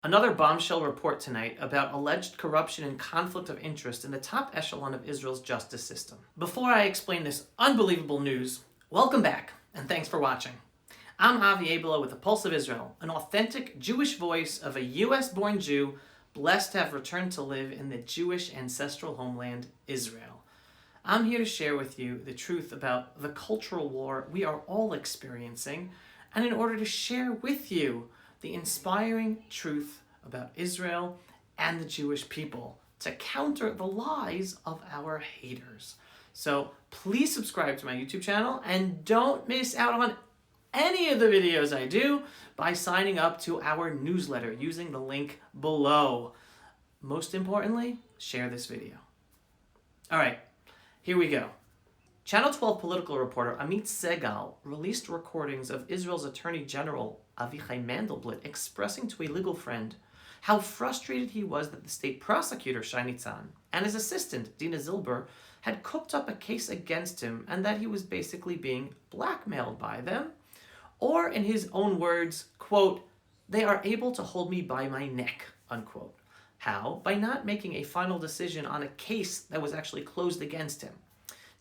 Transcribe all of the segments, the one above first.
Another bombshell report tonight about alleged corruption and conflict of interest in the top echelon of Israel's justice system. Before I explain this unbelievable news, welcome back and thanks for watching. I'm Avi Abela with the Pulse of Israel, an authentic Jewish voice of a US-born Jew blessed to have returned to live in the Jewish ancestral homeland, Israel. I'm here to share with you the truth about the cultural war we are all experiencing, and in order to share with you the inspiring truth about Israel and the Jewish people to counter the lies of our haters. So please subscribe to my YouTube channel and don't miss out on any of the videos I do by signing up to our newsletter using the link below. Most importantly, share this video. All right, here we go. Channel 12 political reporter Amit Segal released recordings of Israel's Attorney General Avichai Mandelblit expressing to a legal friend how frustrated he was that the state prosecutor Shai Nitzan and his assistant Dina Zilber had cooked up a case against him and that he was basically being blackmailed by them. Or in his own words, quote, "They are able to hold me by my neck," unquote. How? By not making a final decision on a case that was actually closed against him.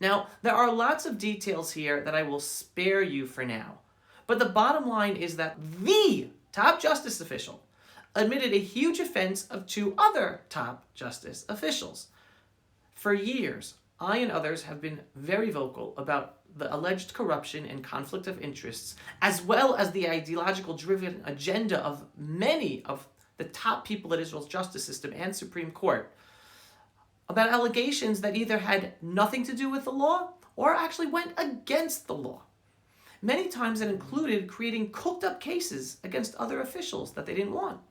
Now, there are lots of details here that I will spare you for now. But the bottom line is that the top justice official admitted a huge offense of two other top justice officials. For years, I and others have been very vocal about the alleged corruption and conflict of interests, as well as the ideological driven agenda of many of the top people at Israel's justice system and Supreme Court, about allegations that either had nothing to do with the law or actually went against the law. Many times it included creating cooked up cases against other officials that they didn't want,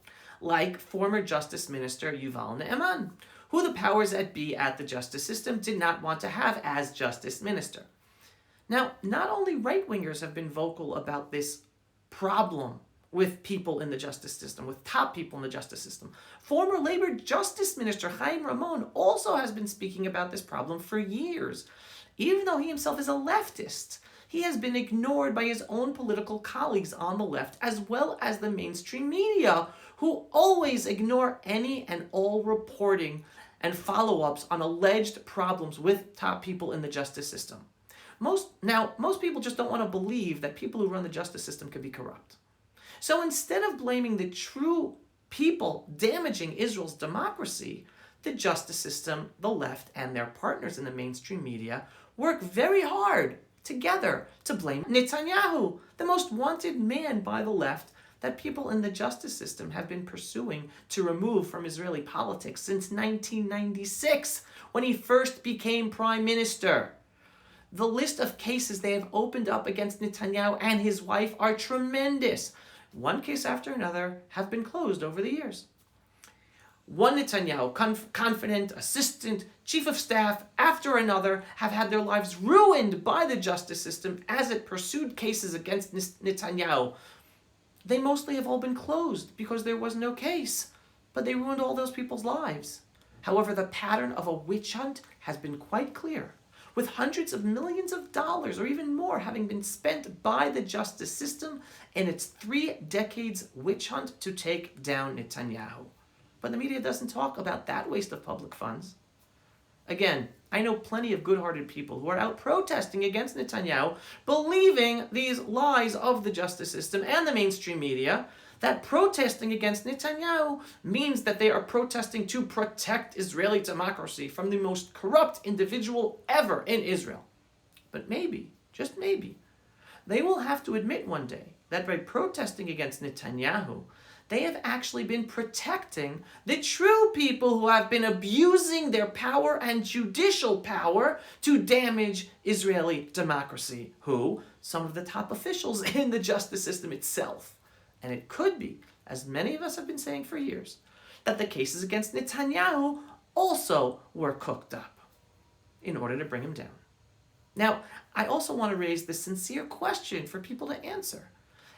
like former Justice Minister Yuval Ne'eman, who the powers that be at the justice system did not want to have as Justice Minister. Now, not only right-wingers have been vocal about this problem with people in the justice system, with top people in the justice system. Former Labor Justice Minister Chaim Ramon also has been speaking about this problem for years. Even though he himself is a leftist, he has been ignored by his own political colleagues on the left, as well as the mainstream media, who always ignore any and all reporting and follow-ups on alleged problems with top people in the justice system. Most people just don't want to believe that people who run the justice system could be corrupt. So instead of blaming the true people damaging Israel's democracy, the justice system, the left, and their partners in the mainstream media work very hard together to blame Netanyahu, the most wanted man by the left that people in the justice system have been pursuing to remove from Israeli politics since 1996, when he first became prime minister. The list of cases they have opened up against Netanyahu and his wife are tremendous. One case after another have been closed over the years. One Netanyahu confidant, assistant, chief of staff after another have had their lives ruined by the justice system as it pursued cases against Netanyahu. They mostly have all been closed because there was no case, but they ruined all those people's lives. However, the pattern of a witch hunt has been quite clear, with hundreds of millions of dollars or even more having been spent by the justice system in its 3 decades witch hunt to take down Netanyahu. But the media doesn't talk about that waste of public funds. Again, I know plenty of good-hearted people who are out protesting against Netanyahu, believing these lies of the justice system and the mainstream media, that protesting against Netanyahu means that they are protesting to protect Israeli democracy from the most corrupt individual ever in Israel. But maybe, just maybe, they will have to admit one day that by protesting against Netanyahu, they have actually been protecting the true people who have been abusing their power and judicial power to damage Israeli democracy, who? Some of the top officials in the justice system itself. And it could be, as many of us have been saying for years, that the cases against Netanyahu also were cooked up in order to bring him down. Now, I also want to raise the sincere question for people to answer.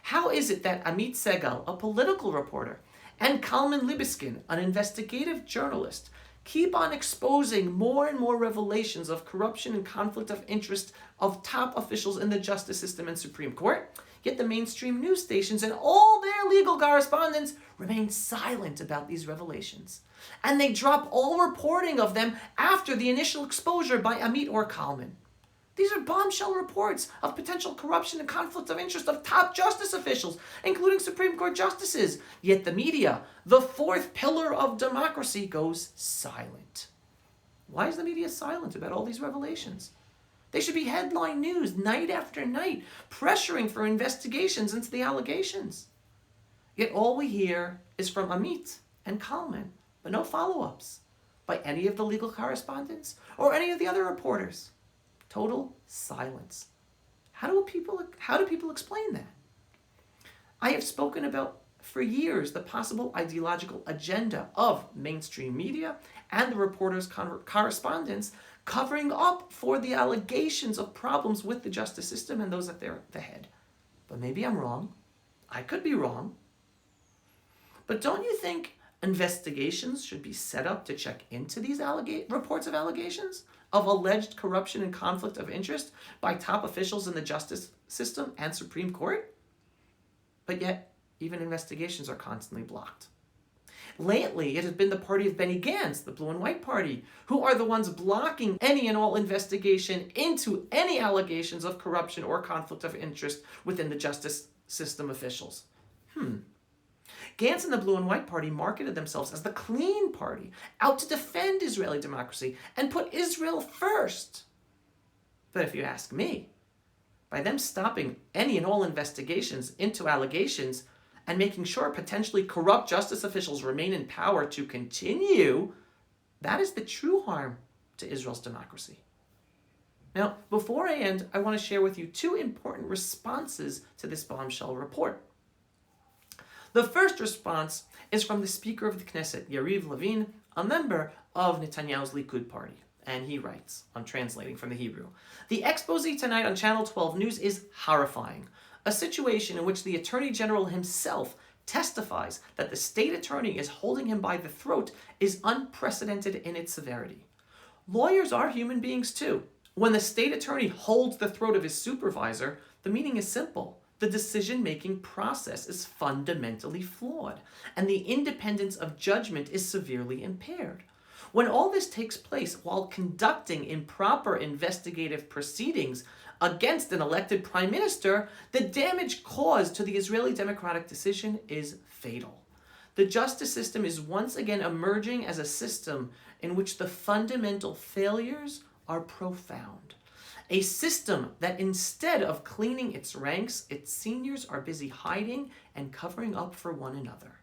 How is it that Amit Segal, a political reporter, and Kalman Libeskin, an investigative journalist, keep on exposing more and more revelations of corruption and conflict of interest of top officials in the justice system and Supreme Court, Yet the mainstream news stations and all their legal correspondents remain silent about these revelations. And they drop all reporting of them after the initial exposure by Amit or Kalman. These are bombshell reports of potential corruption and conflict of interest of top justice officials, including Supreme Court justices. Yet the media, the fourth pillar of democracy, goes silent. Why is the media silent about all these revelations? They should be headline news night after night, pressuring for investigations into the allegations. Yet all we hear is from Amit and Kalman, but no follow-ups by any of the legal correspondents or any of the other reporters. Total silence. How do people explain that? I have spoken about for years the possible ideological agenda of mainstream media and the reporters' correspondence covering up for the allegations of problems with the justice system and those at the head. But maybe I'm wrong. I could be wrong. But don't you think investigations should be set up to check into these reports of allegations of alleged corruption and conflict of interest by top officials in the justice system and Supreme Court? But yet, even investigations are constantly blocked. Lately, it has been the party of Benny Gantz, the Blue and White Party, who are the ones blocking any and all investigation into any allegations of corruption or conflict of interest within the justice system officials. Gantz and the Blue and White Party marketed themselves as the clean party, out to defend Israeli democracy and put Israel first. But if you ask me, by them stopping any and all investigations into allegations and making sure potentially corrupt justice officials remain in power to continue, that is the true harm to Israel's democracy. Now, before I end, I want to share with you two important responses to this bombshell report. The first response is from the Speaker of the Knesset, Yariv Levin, a member of Netanyahu's Likud party. And he writes, I'm translating from the Hebrew, "The expose tonight on Channel 12 News is horrifying. A situation in which the Attorney General himself testifies that the state attorney is holding him by the throat is unprecedented in its severity. Lawyers are human beings too. When the state attorney holds the throat of his supervisor, the meaning is simple. The decision-making process is fundamentally flawed, and the independence of judgment is severely impaired. When all this takes place while conducting improper investigative proceedings against an elected prime minister, the damage caused to the Israeli democratic decision is fatal. The justice system is once again emerging as a system in which the fundamental failures are profound. A system that instead of cleaning its ranks, its seniors are busy hiding and covering up for one another.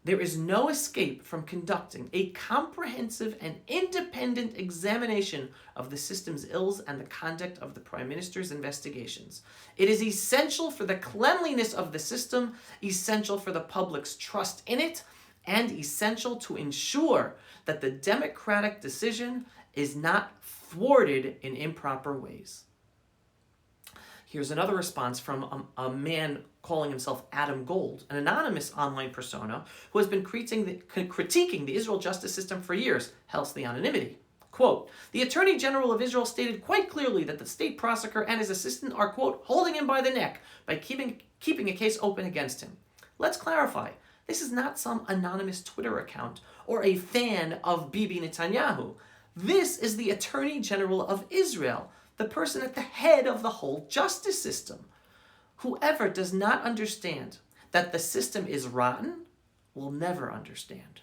There is no escape from conducting a comprehensive and independent examination of the system's ills and the conduct of the Prime Minister's investigations. It is essential for the cleanliness of the system, essential for the public's trust in it, and essential to ensure that the democratic decision is not thwarted in improper ways." Here's another response from a man calling himself Adam Gold, an anonymous online persona who has been critiquing the Israel justice system for years, hence the anonymity. Quote, "The Attorney General of Israel stated quite clearly that the state prosecutor and his assistant are, quote, holding him by the neck by keeping a case open against him. Let's clarify. This is not some anonymous Twitter account or a fan of Bibi Netanyahu. This is the Attorney General of Israel, the person at the head of the whole justice system. Whoever does not understand that the system is rotten will never understand."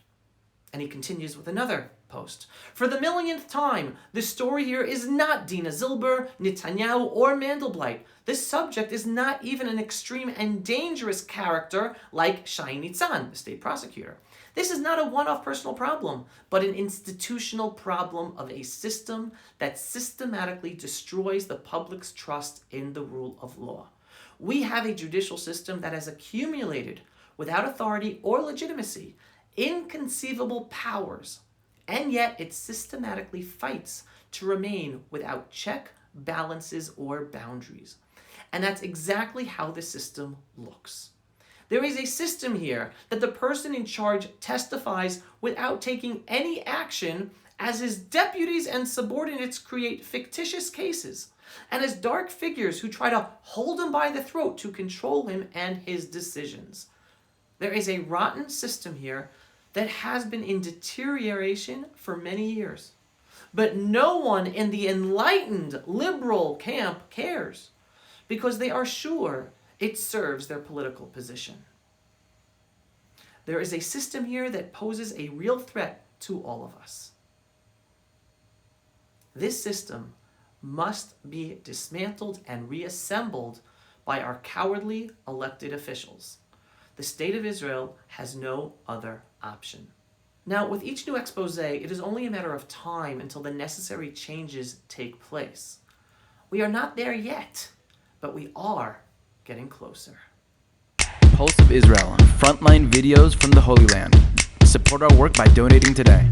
And he continues with another post. "For the millionth time, the story here is not Dina Zilber, Netanyahu, or Mandelblit. This subject is not even an extreme and dangerous character like Shai Nitzan, the state prosecutor. This is not a one-off personal problem, but an institutional problem of a system that systematically destroys the public's trust in the rule of law. We have a judicial system that has accumulated, without authority or legitimacy, inconceivable powers, and yet it systematically fights to remain without check, balances, or boundaries. And that's exactly how the system looks. There is a system here that the person in charge testifies without taking any action as his deputies and subordinates create fictitious cases, and as dark figures who try to hold him by the throat to control him and his decisions. There is a rotten system here that has been in deterioration for many years. But no one in the enlightened liberal camp cares, because they are sure it serves their political position. There is a system here that poses a real threat to all of us. This system must be dismantled and reassembled by our cowardly elected officials. The state of Israel has no other option. Now, with each new expose, it is only a matter of time until the necessary changes take place. We are not there yet, but we are getting closer. Pulse of Israel, frontline videos from the Holy Land. Support our work by donating today.